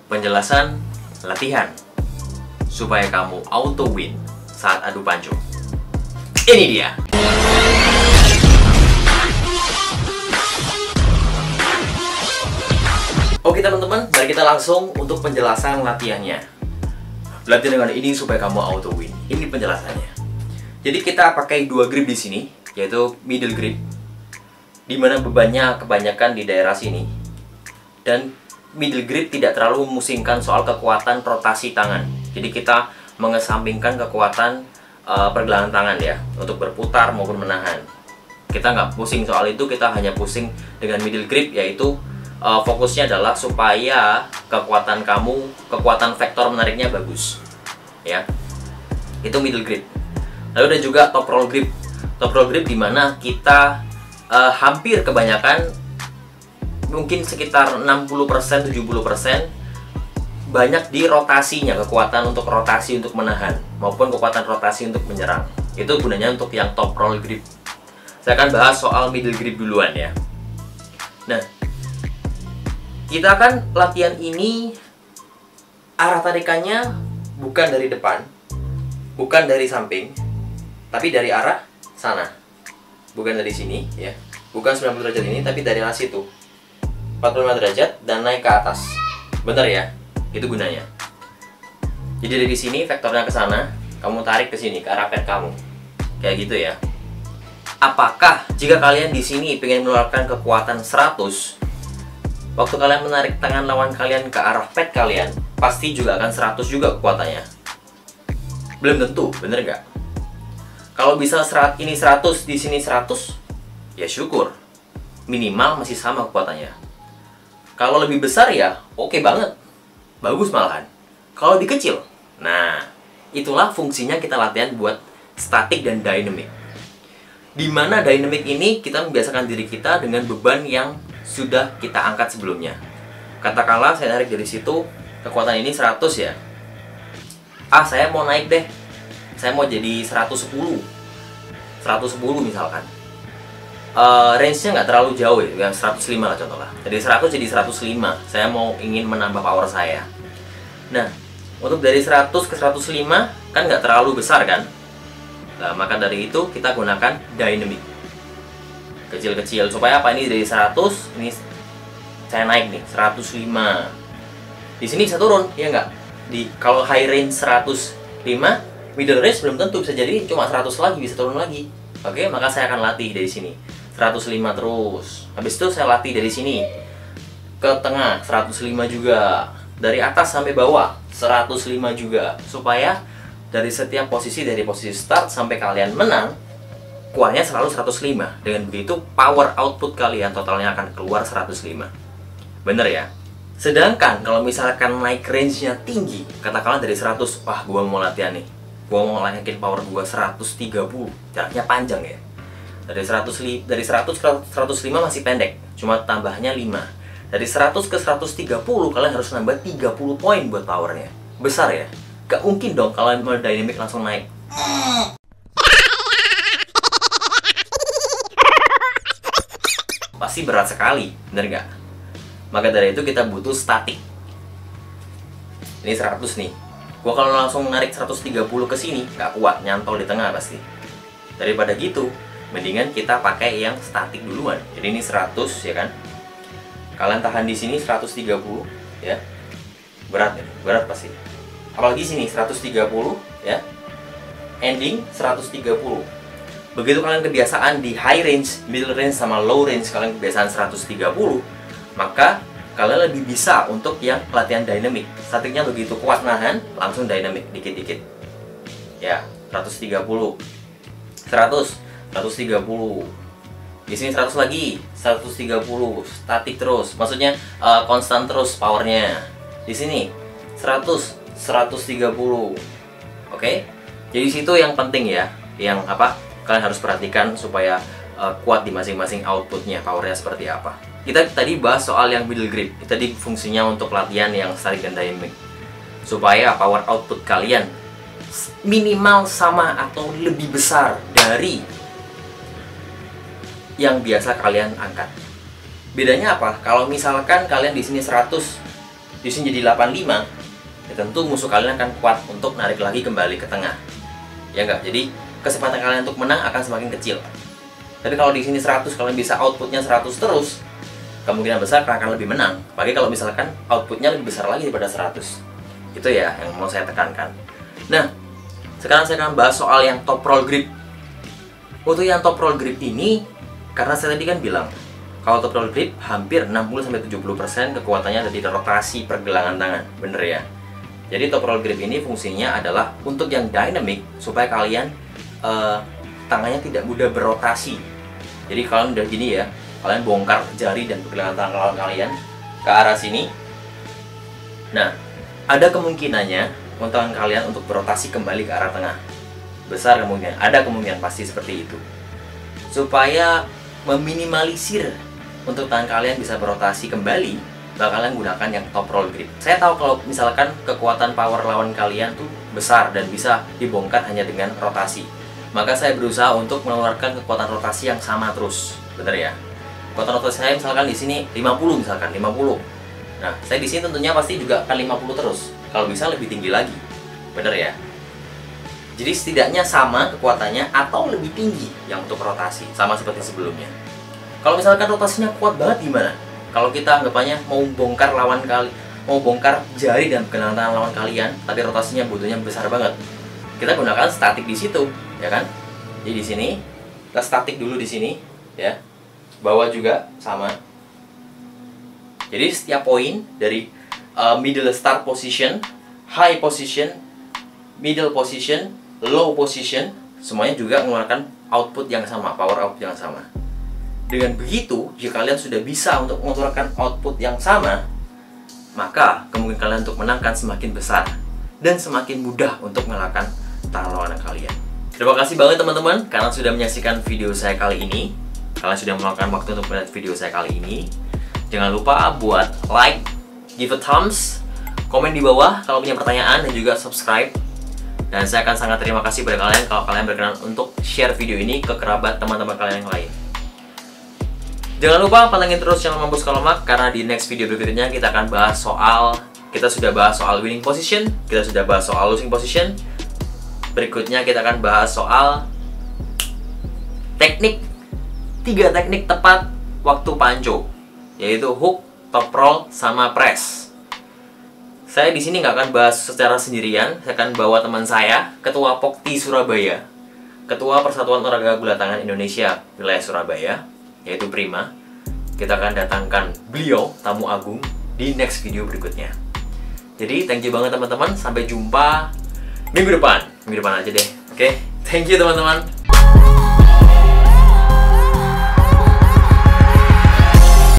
penjelasan latihan supaya kamu auto win saat adu pancung. Ini dia. Oke teman-teman, mari kita langsung untuk penjelasan latihannya. Latihan dengan ini supaya kamu auto win. Ini penjelasannya. Jadi kita pakai dua grip di sini, yaitu middle grip, dimana bebannya kebanyakan di daerah sini. Dan middle grip tidak terlalu memusingkan soal kekuatan rotasi tangan. Jadi kita mengesampingkan kekuatan pergelangan tangan ya, untuk berputar maupun menahan. Kita nggak pusing soal itu, kita hanya pusing dengan middle grip, yaitu fokusnya adalah supaya kekuatan kamu, kekuatan vektor menariknya bagus ya. Itu middle grip. Lalu ada juga top roll grip. Top roll grip dimana kita hampir kebanyakan, mungkin sekitar 60%-70% banyak di rotasinya, kekuatan untuk rotasi untuk menahan maupun kekuatan rotasi untuk menyerang. Itu gunanya untuk yang top roll grip. Saya akan bahas soal middle grip duluan ya. Nah, kita akan latihan ini arah tarikannya bukan dari depan, bukan dari samping, tapi dari arah sana. Bukan dari sini ya. Bukan 90 derajat ini, tapi dari arah situ. 45 derajat dan naik ke atas. Bener ya? Itu gunanya. Jadi dari sini vektornya ke sana, kamu tarik ke sini, ke arah pet kamu. Kayak gitu ya. Apakah jika kalian di sini pengen mengeluarkan kekuatan 100, waktu kalian menarik tangan lawan kalian ke arah pet kalian, pasti juga akan 100 juga kekuatannya? Belum tentu, bener nggak? Kalau bisa ini 100, di sini 100, ya syukur. Minimal masih sama kekuatannya. Kalau lebih besar ya oke banget. Bagus malahan. Kalau lebih kecil, nah itulah fungsinya kita latihan buat statik dan dynamic. Dimana dynamic ini kita membiasakan diri kita dengan beban yang sudah kita angkat sebelumnya. Katakanlah saya narik dari situ, kekuatan ini 100 ya. Saya mau naik deh. Saya mau jadi 110 misalkan. Range-nya nggak terlalu jauh ya, 105 lah contohnya. Dari 100 jadi 105. Saya ingin menambah power saya. Nah, untuk dari 100 ke 105 kan nggak terlalu besar kan? Nah, maka dari itu kita gunakan dynamic. Kecil-kecil supaya apa? Ini dari 100, ini saya naik nih 105. Di sini bisa turun, ya nggak? Kalau high range 105, middle range belum tentu, bisa jadi cuma 100 lagi, bisa turun lagi. Oke, maka saya akan latih dari sini 105 terus. Habis itu saya latih dari sini ke tengah 105 juga, dari atas sampai bawah 105 juga, supaya dari setiap posisi, dari posisi start sampai kalian menang, keluarnya selalu 105. Dengan begitu power output kalian totalnya akan keluar 105. Bener ya? Sedangkan kalau misalkan naik range-nya tinggi, katakanlah dari 100, wah gua mau latihan nih, gua mau naikin power gua 130, jaraknya panjang ya. Dari 100 ke 105 masih pendek, cuma tambahnya 5. Dari 100 ke 130 kalian harus nambah 30 poin buat powernya. Besar ya? Gak mungkin dong kalau mau dynamic langsung naik. Pasti berat sekali, bener gak? Maka dari itu kita butuh statik. Ini 100 nih. Gua kalau langsung narik 130 ke sini gak kuat, nyantol di tengah pasti. Daripada gitu, mendingan kita pakai yang statik duluan. Jadi ini 100 ya kan? Kalian tahan di sini 130 ya. Berat ya, berat pasti. Apalagi sini 130 ya. Ending 130. Begitu kalian kebiasaan di high range, middle range sama low range, kalian kebiasaan 130, maka kalian lebih bisa untuk yang latihan dynamic. Statiknya begitu kuat nahan, langsung dynamic dikit-dikit. Ya, 130. 100, 130. Di sini 100 lagi, 130, statik terus. Maksudnya konstan terus powernya. Di sini 100, 130. Oke? Jadi situ yang penting ya, yang apa? Kalian harus perhatikan supaya kuat di masing-masing outputnya, powernya seperti apa. Kita tadi bahas soal yang middle grip. Tadi fungsinya untuk latihan yang statik dan dynamic. Supaya power output kalian minimal sama atau lebih besar dari yang biasa kalian angkat. Bedanya apa? Kalau misalkan kalian di sini 100, di sini jadi 85, ya tentu musuh kalian akan kuat untuk narik lagi kembali ke tengah. Ya enggak? Jadi kesempatan kalian untuk menang akan semakin kecil. Tapi kalau di sini 100 kalian bisa outputnya 100 terus, kemungkinan besar kalian akan lebih menang. Apalagi kalau misalkan outputnya lebih besar lagi daripada 100. Itu ya yang mau saya tekankan. Nah, sekarang saya akan bahas soal yang top roll grip. Untuk yang top roll grip ini, karena saya tadi kan bilang kalau top roll grip hampir 60-70% kekuatannya ada di rotasi pergelangan tangan. Bener ya? Jadi top roll grip ini fungsinya adalah untuk yang dynamic, supaya kalian tangannya tidak mudah berotasi. Jadi kalian udah gini ya, kalian bongkar jari dan pergelangan tangan kalian ke arah sini. Nah, ada kemungkinannya tangan kalian untuk berotasi kembali ke arah tengah. Besar kemungkinan, ada kemungkinan pasti seperti itu. Supaya meminimalisir untuk tangan kalian bisa berotasi kembali, bakalan gunakan yang top roll grip. Saya tahu kalau misalkan kekuatan power lawan kalian tuh besar dan bisa dibongkar hanya dengan rotasi, maka saya berusaha untuk mengeluarkan kekuatan rotasi yang sama terus. Bener ya? Kekuatan rotasi saya misalkan di sini 50 misalkan, 50. Nah, saya di sini tentunya pasti juga akan 50 terus. Kalau bisa lebih tinggi lagi. Bener ya? Jadi setidaknya sama kekuatannya atau lebih tinggi yang untuk rotasi, sama seperti sebelumnya. Kalau misalkan rotasinya kuat banget gimana? Kalau kita anggapannya mau bongkar mau bongkar jari dan pergelangan tangan lawan kalian, tapi rotasinya butuhnya besar banget. Kita gunakan statik di situ, ya kan? Jadi di sini kita statik dulu di sini, ya. Bawah juga sama. Jadi setiap poin dari middle start position, high position, middle position, low position, semuanya juga mengeluarkan output yang sama, power output yang sama. Dengan begitu, jika kalian sudah bisa untuk mengeluarkan output yang sama, maka kemungkinan kalian untuk menang akan semakin besar dan semakin mudah untuk mengalahkan tangan lawan kalian. Terima kasih banget teman-teman karena sudah menyaksikan video saya kali ini. Kalian sudah meluangkan waktu untuk melihat video saya kali ini. Jangan lupa buat like, give a thumbs, komen di bawah kalau punya pertanyaan, dan juga subscribe. Dan saya akan sangat terima kasih pada kalian kalau kalian berkenan untuk share video ini ke kerabat teman-teman kalian yang lain. Jangan lupa pantengin terus channel Mampus Kalomak, karena di next video berikutnya kita akan bahas soal, kita sudah bahas soal winning position, kita sudah bahas soal losing position. Berikutnya kita akan bahas soal teknik, 3 teknik tepat waktu panco, yaitu hook, top roll, sama press. Saya di sini nggak akan bahas secara sendirian, saya akan bawa teman saya, Ketua Pokti Surabaya, Ketua Persatuan Olahraga Bola Tangan Indonesia wilayah Surabaya, yaitu Prima. Kita akan datangkan beliau, tamu agung, di next video berikutnya. Jadi thank you banget teman-teman, sampai jumpa minggu depan aja deh. Oke, thank you teman-teman.